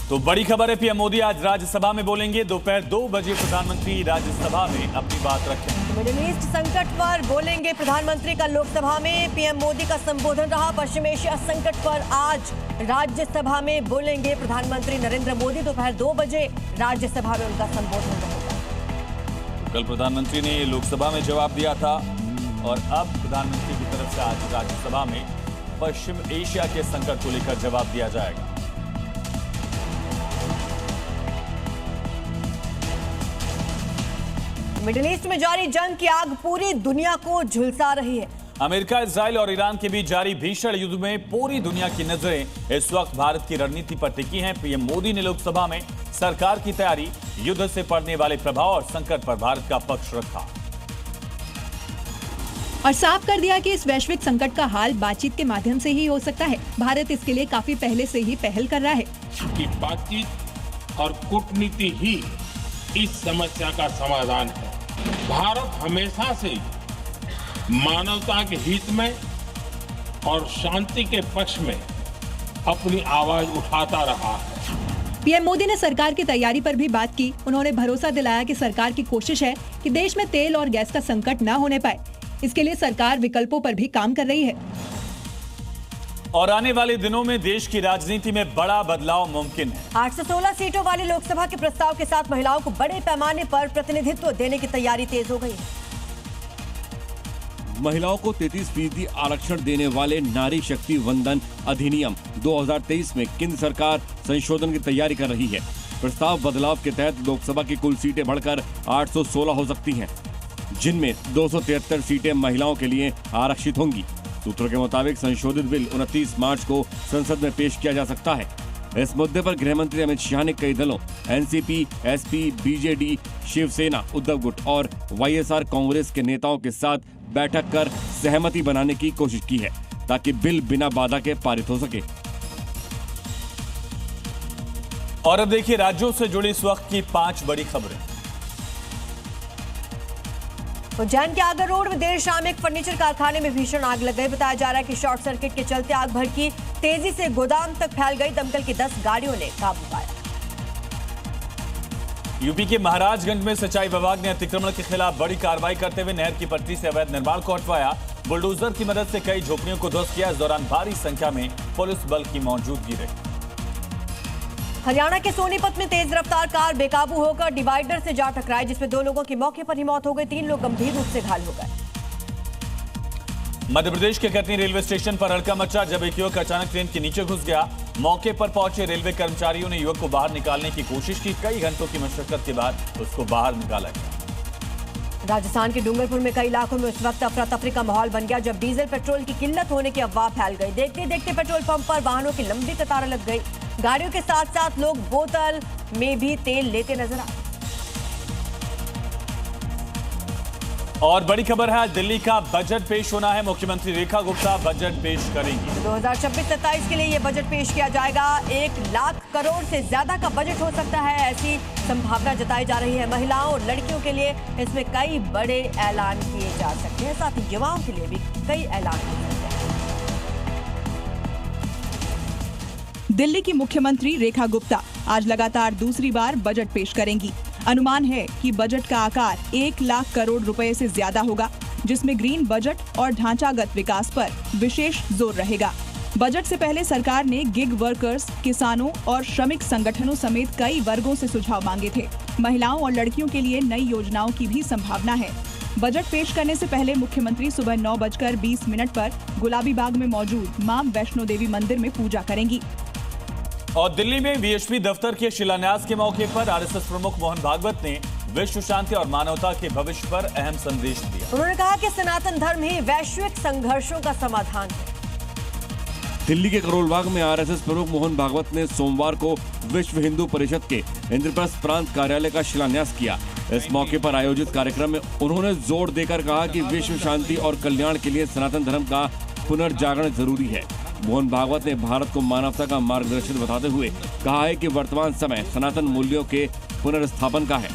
तो बड़ी खबर है, पीएम मोदी आज राज्यसभा में बोलेंगे। दोपहर 2 बजे प्रधानमंत्री राज्यसभा में अपनी बात रखेंगे। मिडिल ईस्ट संकट पर बोलेंगे प्रधानमंत्री का लोकसभा में। पीएम मोदी का संबोधन रहा। पश्चिम एशिया संकट पर आज राज्यसभा में बोलेंगे प्रधानमंत्री नरेंद्र मोदी। दोपहर 2 बजे राज्यसभा में उनका संबोधन रहेगा। कल प्रधानमंत्री ने लोकसभा में जवाब दिया था और अब प्रधानमंत्री की तरफ से आज राज्यसभा में पश्चिम एशिया के संकट को लेकर जवाब दिया जाएगा। मिडिल ईस्ट में जारी जंग की आग पूरी दुनिया को झुलसा रही है। अमेरिका, इजराइल और ईरान के बीच जारी भीषण युद्ध में पूरी दुनिया की नजरें इस वक्त भारत की रणनीति पर टिकी हैं। पीएम मोदी ने लोकसभा में सरकार की तैयारी, युद्ध से पड़ने वाले प्रभाव और संकट पर भारत का पक्ष रखा और साफ कर दिया कि इस वैश्विक संकट का हाल बातचीत के माध्यम से ही हो सकता है। भारत इसके लिए काफी पहले से ही पहल कर रहा है कि बातचीत और कूटनीति ही इस समस्या का समाधान है। भारत हमेशा से मानवता के हित में और शांति के पक्ष में अपनी आवाज उठाता रहा है। पीएम मोदी ने सरकार की तैयारी पर भी बात की। उन्होंने भरोसा दिलाया कि सरकार की कोशिश है कि देश में तेल और गैस का संकट न होने पाए। इसके लिए सरकार विकल्पों पर भी काम कर रही है और आने वाले दिनों में देश की राजनीति में बड़ा बदलाव मुमकिन है। 816 सीटों वाली लोकसभा के प्रस्ताव के साथ महिलाओं को बड़े पैमाने पर प्रतिनिधित्व देने की तैयारी तेज हो गई है। महिलाओं को 33% आरक्षण देने वाले नारी शक्ति वंदन अधिनियम 2023 में केंद्र सरकार संशोधन की तैयारी कर रही है। प्रस्ताव बदलाव के तहत लोकसभा की कुल सीटें बढ़कर 816 हो सकती हैं, जिनमें 273 सीटें महिलाओं के लिए आरक्षित होंगी। सूत्रों के मुताबिक संशोधित बिल 29 मार्च को संसद में पेश किया जा सकता है। इस मुद्दे पर गृह मंत्री अमित शाह ने कई दलों NCP, SP, BJD, Shiv Sena, Uddhav गुट और वाईएसआर कांग्रेस के नेताओं के साथ बैठक कर सहमति बनाने की कोशिश की है, ताकि बिल बिना बाधा के पारित हो सके। और अब देखिए राज्यों से जुड़ी इस वक्त की 5 बड़ी खबरें। उज्जैन के आगर रोड में देर शाम एक फर्नीचर कारखाने में भीषण आग लग गई। बताया जा रहा है कि शॉर्ट सर्किट के चलते आग भड़की तेजी से गोदाम तक फैल गई। दमकल की 10 गाड़ियों ने काबू पाया। यूपी के महाराजगंज में सिंचाई विभाग ने अतिक्रमण के खिलाफ बड़ी कार्रवाई करते हुए नहर की पट्टी से अवैध निर्माण को हटवाया। बुलडोजर की मदद से कई झोपड़ियों को ध्वस्त किया। इस दौरान भारी संख्या में पुलिस बल की मौजूदगी रही। हरियाणा के सोनीपत में तेज रफ्तार कार बेकाबू होकर डिवाइडर से जा टकराई, जिसमें 2 लोगों की मौके पर ही मौत हो गई। 3 लोग गंभीर रूप से घायल हो गए। मध्य प्रदेश के कटनी रेलवे स्टेशन पर हड़कंप मचा जब एक युवक अचानक ट्रेन के नीचे घुस गया। मौके पर पहुंचे रेलवे कर्मचारियों ने युवक को बाहर निकालने की कोशिश की। कई घंटों की मशक्कत के बाद उसको बाहर निकाला गया। राजस्थान के डूंगरपुर में कई इलाकों में उस वक्त अफरा तफरी का माहौल बन गया जब डीजल पेट्रोल की किल्लत होने की अफवाह फैल गई। देखते देखते पेट्रोल पंप पर वाहनों की लंबी कतारें लग गई। गाड़ियों के साथ साथ लोग बोतल में भी तेल लेते नजर आए। और बड़ी खबर है, आज दिल्ली का बजट पेश होना है। मुख्यमंत्री रेखा गुप्ता बजट पेश करेंगी। 2026-27 के लिए यह बजट पेश किया जाएगा। 1 लाख करोड़ से ज्यादा का बजट हो सकता है, ऐसी संभावना जताई जा रही है। महिलाओं और लड़कियों के लिए इसमें कई बड़े ऐलान किए जा सकते हैं, साथ ही युवाओं के लिए भी कई ऐलान किए सकते हैं। दिल्ली की मुख्यमंत्री रेखा गुप्ता आज लगातार दूसरी बार बजट पेश करेंगी। अनुमान है कि बजट का आकार 1 लाख करोड़ रुपए से ज्यादा होगा, जिसमें ग्रीन बजट और ढांचागत विकास पर विशेष जोर रहेगा। बजट से पहले सरकार ने गिग वर्कर्स, किसानों और श्रमिक संगठनों समेत कई वर्गों से सुझाव मांगे थे। महिलाओं और लड़कियों के लिए नई योजनाओं की भी संभावना है। बजट पेश करने से पहले मुख्यमंत्री सुबह 9:20 पर गुलाबी बाग में मौजूद मां वैष्णो देवी मंदिर में पूजा करेंगी। और दिल्ली में वीएचपी दफ्तर के शिलान्यास के मौके पर आरएसएस प्रमुख मोहन भागवत ने विश्व शांति और मानवता के भविष्य पर अहम संदेश दिया। उन्होंने कहा कि सनातन धर्म ही वैश्विक संघर्षों का समाधान है। दिल्ली के करोल बाग में आरएसएस प्रमुख मोहन भागवत ने सोमवार को विश्व हिंदू परिषद के इंद्रप्रस्थ प्रांत कार्यालय का शिलान्यास किया। इस मौके पर आयोजित कार्यक्रम में उन्होंने जोर देकर कहा कि विश्व शांति और कल्याण के लिए सनातन धर्म का पुनर्जागरण जरूरी है। मोहन भागवत ने भारत को मानवता का मार्गदर्शन बताते हुए कहा है कि वर्तमान समय सनातन मूल्यों के पुनर्स्थापन का है।